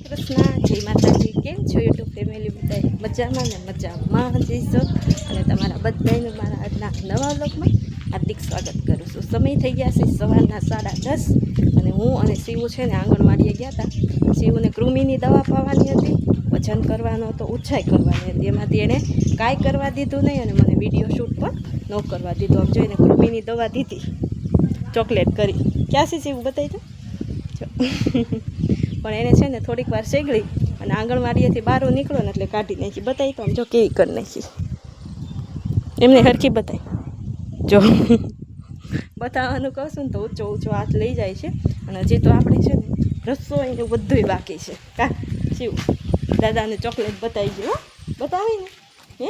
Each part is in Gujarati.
કૃષ્ણ, જય માતાજી. કેમ છો યુટ્યુબ ફેમિલી? બધા મજામાં ને મજામાં જઈશો. અને તમારા બધાનું મારા આજના નવા વ્લોગમાં હાર્દિક સ્વાગત કરું છું. સમય થઈ ગયા છે સવારના 10:30 અને હું અને શિવું છે ને આંગણવાડીએ ગયા હતા. શિવુને કૃમિની દવા પાવાની હતી, વજન કરવાનો હતો, ઊંચાઈ કરવાની હતી. એમાંથી એણે કાંઈ કરવા દીધું નહીં અને મને વિડીયો શૂટ પણ ન કરવા દીધો. આમ જોઈને કૃમિની દવા દીધી, ચોકલેટ કરી. ક્યાં છે શિવું? બતાવી દો. પણ એને છે ને થોડીક વાર શેગળી અને આંગણવાડીએથી બહાર નીકળો ને એટલે કાઢી નાખી. બતાવી તો આમ જો કેવી કરી નાખી, એમને હરખી બતાવી. જો બતાવવાનું કહું છું ને તો ઊંચો ઊંચો હાથ લઈ જાય છે. અને હજી તો આપણે છે ને રસોઈ ને બધુંય બાકી છે. કા શિવ દાદાને ચોકલેટ બતાવી ગયો, બતાવી ને હે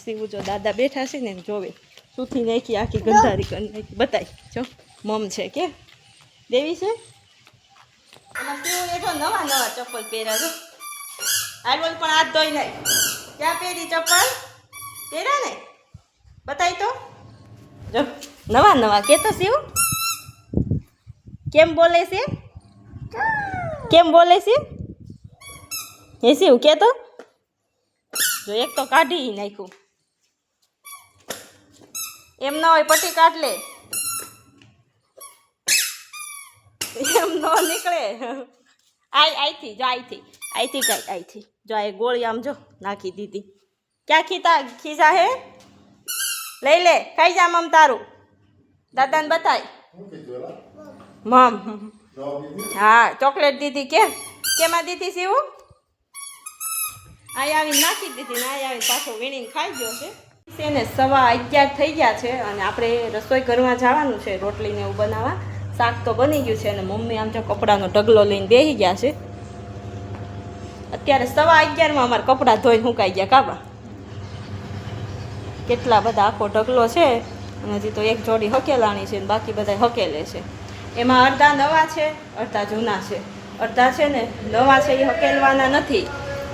શિવ જો દાદા બેઠા છે ને જોવે, સૂથી નાખી આખી ગંધારી કરી નાખી. બતાવી જો મમ છે કે દેવી છે. એમાં કેવું એ તો નવા નવા ચપ્પલ પહેર્યા છો. આલવલ પણ હાથ ધોઈ નાખ. ક્યાં પહેરી ચપ્પલ? પહેર્યા ને? બતાવી તો જો નવા નવા. કે તો શિવ કેમ બોલે છે? કેમ બોલે છે હે શિવ? કે તો જો એક તો કાઢી નાખ્યું. એમ ના હોય, પટ્ટી કાઢ લે. એમ ન નીકળે. આઈથી જો આઈથી કાંઈ આઈથી જો આ ગોળી આમ જો નાખી દીધી. ક્યાં ખીસા હે? લઈ લે, ખાઈ જા મમ તારું. દાદાને બતાય મમ. હા ચોકલેટ દીધી. કેમાં દીધી શિવ? આ આવીને નાખી દીધી ને આ આવીને પાછો વીણીને ખાઈ ગયો છે ને. 11:15 થઈ ગયા છે અને આપણે રસોઈ ઘરમાં જવાનું છે, રોટલીને એવું બનાવવા. શાક તો બની ગયું છે અને મમ્મી આમ જો કપડાનો ઢગલો લઈને બેસી ગયા છે. અત્યારે 11:15 અમારા કપડાં ધોઈને સુકાઈ ગયા. કાબા કેટલા બધા આખો ઢગલો છે. અને હજી તો એક જોડી હકેલાણી છે ને બાકી બધા હકેલે છે. એમાં અડધા નવા છે, અડધા જૂના છે. અડધા છે ને નવા છે એ હકેલવાના નથી,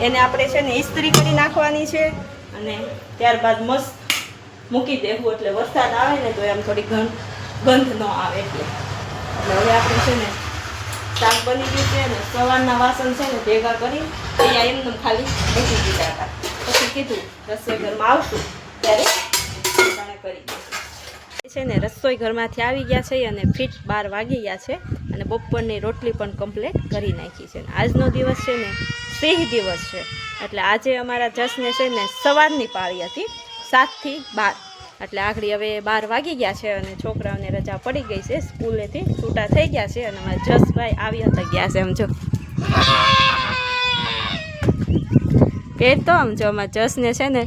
એને આપણે છે ને ઇસ્ત્રી કરી નાખવાની છે અને ત્યારબાદ મસ્ત મૂકી દેવું. એટલે વરસાદ આવે ને તો એમ થોડી ગંધ ન આવે. એટલે હવે આપણે છે ને શાક બની ગયું છે ને સવારના વાસણ છે ને ભેગા કરી અહીંયા એમને ખાલી મૂકી દીધા હતા. પછી કીધું રસોઈ ઘરમાં આવશું ત્યારે કરી દઈશું. છે ને રસોઈ ઘરમાંથી આવી ગયા છે અને ફિટ 12 વાગી ગયા છે અને બપોરની રોટલી પણ કમ્પ્લીટ કરી નાખી છે. આજનો દિવસ છે ને સિંહ દિવસ છે. એટલે આજે અમારા જસને છે ને સવારની પાળી હતી 7 થી 12. એટલે આખરી હવે 12 વાગી ગયા છે અને છોકરાઓને રજા પડી ગઈ છે, સ્કૂલેથી છૂટા થઈ ગયા છે. અને અમારા જસભાઈ આવી હતા ગયા છે. આમ જો એ તો આમ જો અમારા જસને છે ને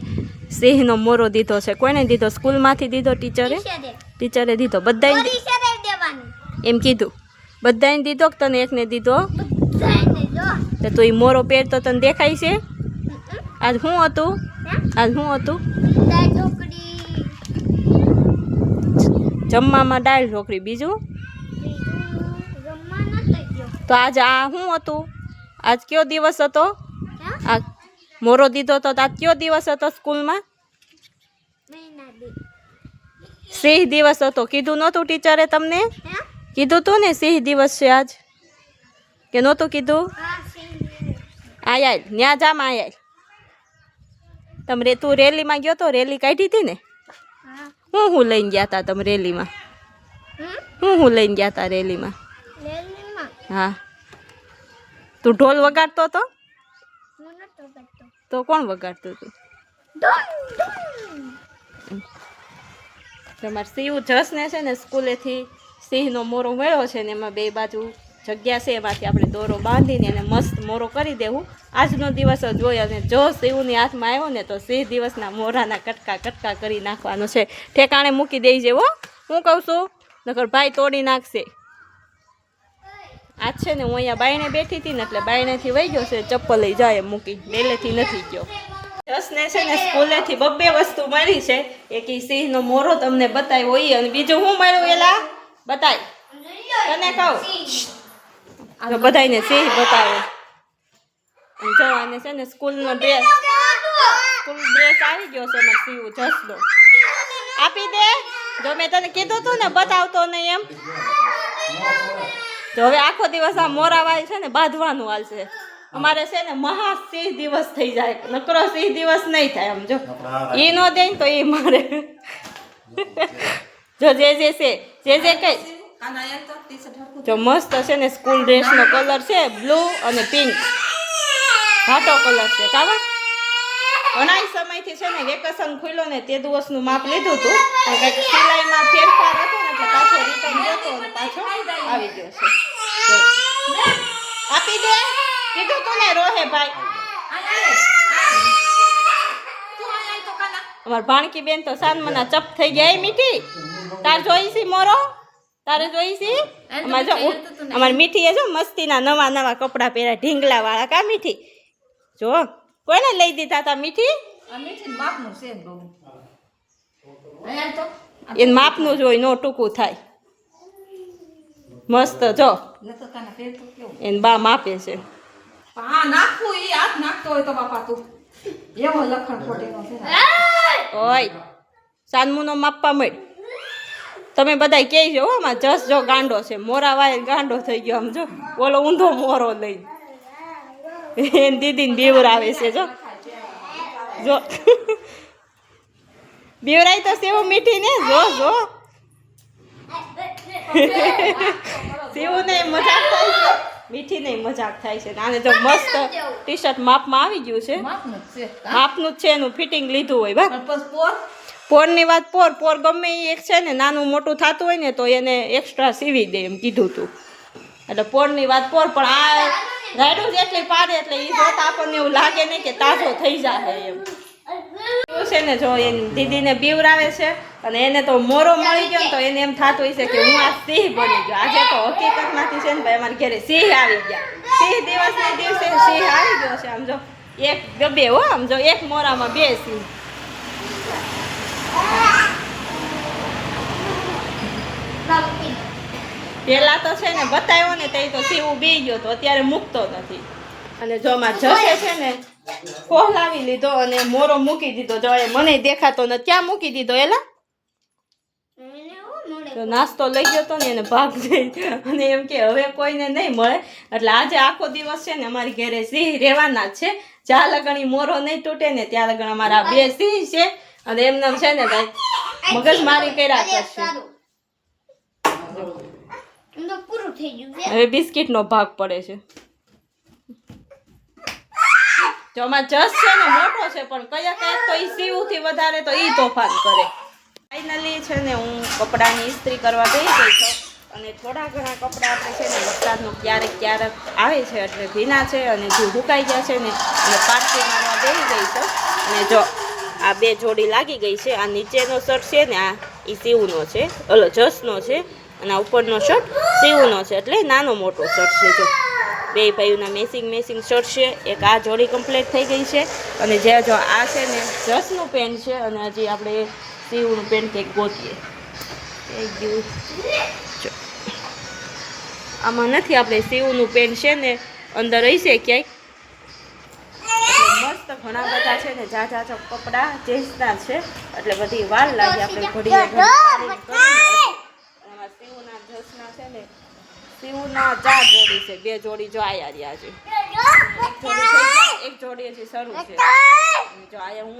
સિંહનો મોરો દીધો છે. કોઈને દીધો? સ્કૂલમાંથી દીધો, ટીચરે દીધો. બધાને એમ કીધું? બધાને દીધો કે તને એકને દીધો? તો તું એ મોરો પહેરતો તને દેખાય છે? આજ શું હતું? જમવામાં દાળ ઢોકળી. બીજું તો આજ આ શું હતું? આજ કયો દિવસ હતો? આ મોરો દીધો તો આજ કયો દિવસ હતો સ્કૂલમાં? સિંહ દિવસ હતો. કીધું નહોતું ટીચરે તમને? કીધું તું ને સિંહ દિવસ છે આજ, કે નહોતું કીધું? આય ન્યા જામ આય. તમે તું રેલીમાં ગયો તો? રેલી કાઢી હતી ને? હું લઈને ગયા હતા તમે રેલીમાં? હું લઈને ગયા હતા રેલીમાં? હા તું ઢોલ વગાડતો હતો? તો કોણ વગાડતું હતું? તમારે શિવ જસને છે ને સ્કૂલેથી સિંહનો મોરો મળ્યો છે ને એમાં 2 બાજુ જગ્યા છે, એમાંથી આપણે દોરો બાંધીને એને મસ્ત મોરો કરી દેવું. આજનો દિવસ જ હોય અને જો શિવની હાથમાં આવ્યો ને તો સિંહ દિવસના મોરાના કટકા કરી નાખવાનો છે. ઠેકાણે મૂકી દઈ જેવો હું કહું છું, નકર ભાઈ તોડી નાખશે. આજ છે ને હું અહીંયા બાયણે બેઠી હતી ને એટલે બાયણેથી વહી ગયો છે ચપ્પલ લઈ જાય મૂકી, ડેલેથી નથી ગયો. જસને છે ને સ્કૂલેથી 2 વસ્તુ મળી છે. એક ઈ સિંહનો મોરો તમને બતાવ્યો હોય અને બીજું શું મળ્યું એલા બતાય તને કહું. બધાને સિંહ બતાવે. જો અને છે ને સ્કૂલનો ડ્રેસ આવી ગયો છે ને શિવ જસનો. આપી દે. જો મેં તને કીધું તું ને બતાવતો નહીં એમ. તો હવે આખો દિવસ આ મોરાવાળી છે ને બાંધવાનું હાલશે. અમારે છે ને મહા સિંહ દિવસ થઈ જાય, નકરો સિંહ દિવસ નહીં થાય. આમ જો એ નો દે ને તો એ મારે જો જે કઈ જો મસ્ત છે ને સ્કૂલ ડ્રેસનો કલર છે બ્લુ અને પિંક, ઘાટો કલર છે. કાવા ઘણા સમયથી છે ને વેકેશન ખુલ્યો ને તે દિવસનું માપ લીધું હતું, પણ કંઈક સિલાઈમાં ફેરફાર હતો ને એટલે પાછો રિટર્ન જતો અને પાછો આવી ગયો છે. આપી દે કીધું તું ને રોહે ભાઈ. અમાર ભાણકી બેન તો સાનમના ચપ થઈ ગયા. મીઠી તાર જોઈ સી મોરો, તારે જોઈ સી? અમાર જો અમાર મીઠી એ જો મસ્તીના નવા નવા કપડાં પહેર્યા, ઢીંગલા વાળા. કા મીઠી જો કોને લઈ દીધા તા? મીઠી એને માપનું જ હોય, નો ટૂંકું થાય. મસ્ત જો એને બા માપે છે. ઓય સાનમુનો માપવા મળ. તમે બધા કહેજો હો, માં જસ જો ગાંડો છે, મોરા વાય ગાંડો થઈ ગયો. આમ જો ઓલો ઊંધો મોરો લઈ એને દીદીને બીવરાવે છે. જો જો બીવરાય તો સેવું મીઠી ને. જો જો સેવું ને મજાક થાય છે, મીઠી ને મજાક થાય છે. આને જો મસ્ત ટી શર્ટ માપમાં આવી ગયું છે, માપનું જ છે, એનું ફિટિંગ લીધું હોય. બા પોરની વાત પોર ગમે એ એક છે ને નાનું મોટું થતું હોય ને તો એને એક્સ્ટ્રા સીવી દે એમ કીધું તું. એટલે પોરની વાત પોર, પણ આ રાયડું જેટલી પાડે એટલે એ જોતા આપણને એવું લાગે નહીં કે તાજો થઈ જાય એમ. એવું છે ને જો એની દીદીને બીવરાવે છે અને એને તો મોરો મળી ગયો ને તો એને એમ થતું હોય છે કે હું આ સિંહ બની ગયો. આજે તો હકીકતમાંથી છે ને ભાઈ અમારે ઘરે સિંહ આવી ગયા. સિંહ દિવસના દિવસે સિંહ આવી ગયો છે. આમ જો એક ગબે હો, આમ જો એક મોરામાં બે સિંહ. પેલા તો છે ને બતાવ્યો ને તે તો સીવું બી ગયો તો અત્યારે મૂકતો નથી. અને જો માં જશે છે ને કોહલાવી લીધો અને મોરો મૂકી દીધો. જો એ મને દેખાતો નથી. ક્યાં મૂકી દીધો એલા? તો નાસ્તો લઈ ગયો તો ને એને ભાગ જઈ અને એમ કે હવે કોઈને નહીં મળે. એટલે આજે આખો દિવસ છે ને અમારી ઘરે સિંહ રહેવાના જ છે. જ્યાં લગણી મોરો નહીં તૂટે ને ત્યાં લગણ અમારા બે સિંહ છે અને એમને છે ને ભાઈ મગજમારી કર્યા કરશે. હવે બિસ્કિટ નો ભાગ પડે છે. જો આમાં જસ છે ને મોટો છે પણ કયા તો ઈ સીવથી વધારે તો ઈ તોફાન કરે. ફાઇનલી છે ને હું કપડાની ઇસ્ત્રી કરવા બેસી ગઈ છું અને થોડા ઘણા કપડાં આપણે છે ને વરસાદનું ક્યારેક આવે છે એટલે ભીના છે અને જે સુકાઈ ગયા છે ને અને પાટકી મારવા બેસી ગઈ છું. અને જો આ બે જોડી લાગી ગઈ છે. આ નીચેનો શર્ટ છે ને આ ઈ સીવનો છે, ઓલો જસનો છે અને આ ઉપરનો શર્ટ સીવનો છે એટલે નાનો મોટો શર્ટ છે. જો બે ભાઈઓના મેસિંગ શર્ટ છે. એક આ જોડી કમ્પ્લીટ થઈ ગઈ છે અને જે જો આ છે ને જસનું પેન્ટ છે અને હજી આપણે સીવનું પેન્ટ કંઈક ગોતીએ. આમાં નથી, આપણે સીવનું પેન્ટ છે ને અંદર હશે ક્યાંક. મસ્ત ઘણા બધા છે ને જા કપડાં જેન્ટ્સના છે એટલે બધી વાર લાગી આપણે ઘડીએ સીવના જસના છે ને સીવના 4 જોડી છે. 2 જોડી જો આયા રહ્યા છે, એક જોડી હજી શરૂ છે. જો આયા હું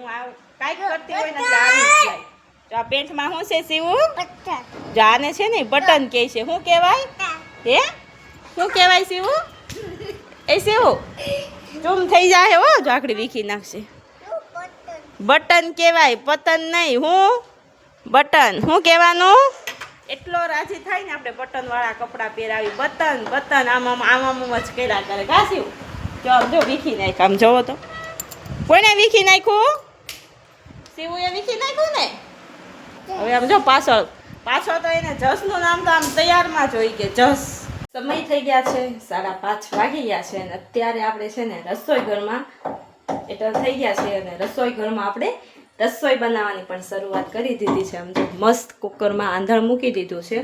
કાંઈક કરતી હોય ને એટલે આવી જ જાય. જો આ પેન્ટમાં શું છે સીવું? જો આને છે ને બટન કહે છે. શું કહેવાય? હે શું કહેવાય સીવું? એ સીવું ચૂમ થઈ જાય હો, જો આકડી વીખી નાખશે. બટન કહેવાય, પતન નહીં. હું બટન શું કહેવાનું? એટલો રાજી થાય ને આપણે બટન વાળા કપડાં પહેરાવી. બટન આમ જ કર્યા કરે. ઘાસ્યું જો આમ જો વીખી નાખ. આમ જોવો તો કોઈને વીખી નાખ્યું? સીવું એ વીખી નાખ્યું ને. હવે આમ જો પાછળ તો એને જસનું નામ તો આમ તૈયારમાં જ હોય કે જસ. સમય થઈ ગયા છે 5:30 વાગી ગયા છે અને અત્યારે આપણે છે ને રસોઈ ઘરમાં એટલે થઈ ગયા છે અને રસોઈ ઘરમાં આપણે રસોઈ બનાવવાની પણ શરૂઆત કરી દીધી છે. આમ તો મસ્ત કુકરમાં આંધણ મૂકી દીધું છે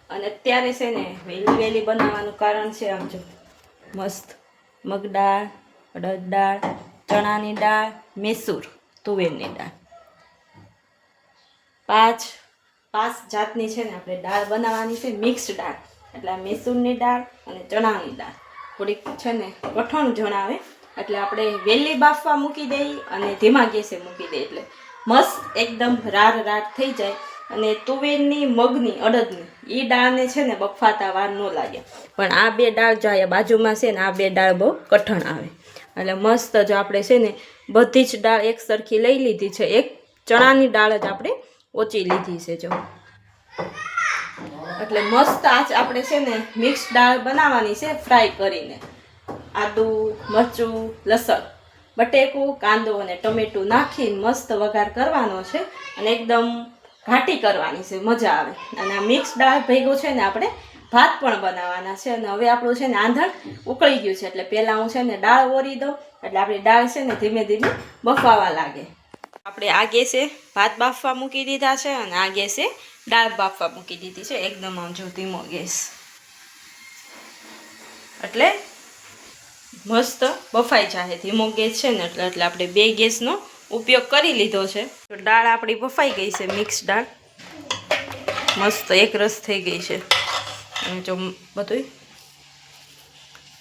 અને અત્યારે છે ને વહેલી બનાવવાનું કારણ છે આમ જો મસ્ત મગ દાળ, અડદ દાળ, ચણાની દાળ, મૈસૂર તુવેરની દાળ, 5 જાતની છે ને આપણે દાળ બનાવવાની છે. મિક્સ દાળ એટલે મૈસૂરની દાળ અને ચણાની દાળ થોડીક છે ને કઠણ જણાવે, એટલે આપણે વહેલી બાફવા મૂકી દઈ અને ધીમા ગેસે મૂકી દઈએ એટલે મસ્ત એકદમ રાર થઈ જાય. અને તુવેરની, મગની, અડદની એ દાળને છે ને બફાતા વાર ન લાગે. પણ આ બે દાળ જો અહીંયા બાજુમાં છે ને આ બે દાળ બહુ કઠણ આવે. એટલે મસ્ત જો આપણે છે ને બધી જ દાળ એક સરખી લઈ લીધી છે. એક ચણાની દાળ જ આપણે ઓછી લીધી છે જો. એટલે મસ્ત આજ આપણે છે ને મિક્સ દાળ બનાવવાની છે ફ્રાય કરીને. આદુ, મરચું, લસણ, બટેકું, કાંદો અને ટમેટું નાખીને મસ્ત વઘાર કરવાનો છે અને એકદમ ઘાટી કરવાની છે, મજા આવે. અને આ મિક્સ દાળ ભેગું છે ને આપણે ભાત પણ બનાવવાના છે. અને હવે આપણું છે ને આંધણ ઉકળી ગયું છે એટલે પહેલાં હું છે ને દાળ ઓરી દઉં એટલે આપણી દાળ છે ને ધીમે ધીમે બફાવા લાગે. આપણે આ ગેસે ભાત બાફવા મૂકી દીધા છે અને આ ગેસે દાળ બાફવા મૂકી દીધી છે. એકદમ આમ જો ધીમો ગેસ, એટલે મસ્ત બફાઈ જાય. ધીમો ગેસ છે ને એટલે આપણે બે ગેસનો ઉપયોગ કરી લીધો છે. તો દાળ આપણી બફાઈ ગઈ છે, મિક્સ દાળ મસ્ત એક રસ થઈ ગઈ છે. અને જો બધું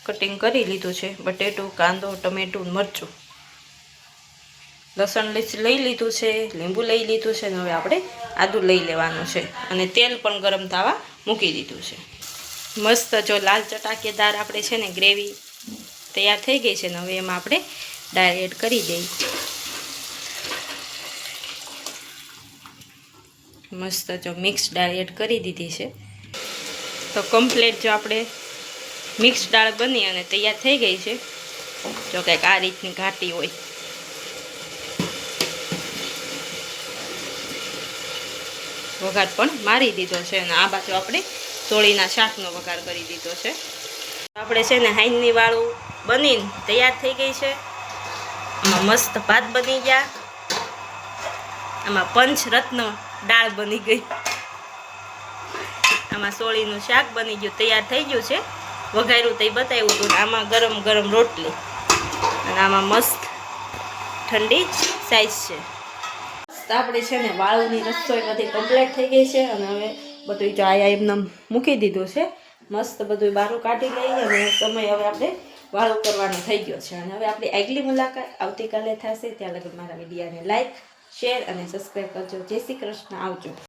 કટિંગ કરી લીધું છે, બટેટું, કાંદો, ટમેટું, મરચું, લસણ લઈ લીધું છે, લીંબુ લઈ લીધું છે. અને હવે આપણે આદું લઈ લેવાનું છે અને તેલ પણ ગરમ થવા મૂકી દીધું છે. મસ્ત જો લાલ ચટાકેદાર આપણે છે ને ગ્રેવી તૈયાર થઈ ગઈ છે. ને હવે એમાં આપણે દાળ એડ કરી દઈએ. મસ્ત જો મિક્સ દાળ એડ કરી દીધી છે. તો કમ્પ્લીટ જો આપણે મિક્સ દાળ બની અને તૈયાર થઈ ગઈ છે. જો કંઈક આ રીતની ઘાટી હોય. વઘાર પણ મારી દીધો છે અને આ બાજુ આપણે ચોળીના શાકનો વઘાર કરી દીધો છે. આપણે છે ને હાઈની વાળું બનીને તૈયાર થઈ ગઈ છે. આમાં મસ્ત ભાત બની ગયા, આમાં પંચરત્ન દાળ બની ગઈ, આમાં સોળીનું શાક બની ગયું, તૈયાર થઈ ગયું છે. વઘાર્યું તે બતાવ્યું હતું. આમાં ગરમ ગરમ રોટલી અને આમાં મસ્ત ઠંડી સાઈઝ છે. આપણે છે ને વાળુની રસોઈ બધી કમ્પ્લીટ થઈ ગઈ છે અને હવે બધું જો આયા એમને મૂકી દીધું છે. મસ્ત બધું બહાર કાઢી લઈએ અને સમય હવે આપણે વાળું કરવાનો થઈ ગયો છે. અને હવે આપણી આગલી મુલાકાત આવતીકાલે થશે. ત્યાં લગી મારા વિડીયોને લાઈક, શેર અને સબસ્ક્રાઈબ કરજો. જય શ્રી કૃષ્ણ. આવજો.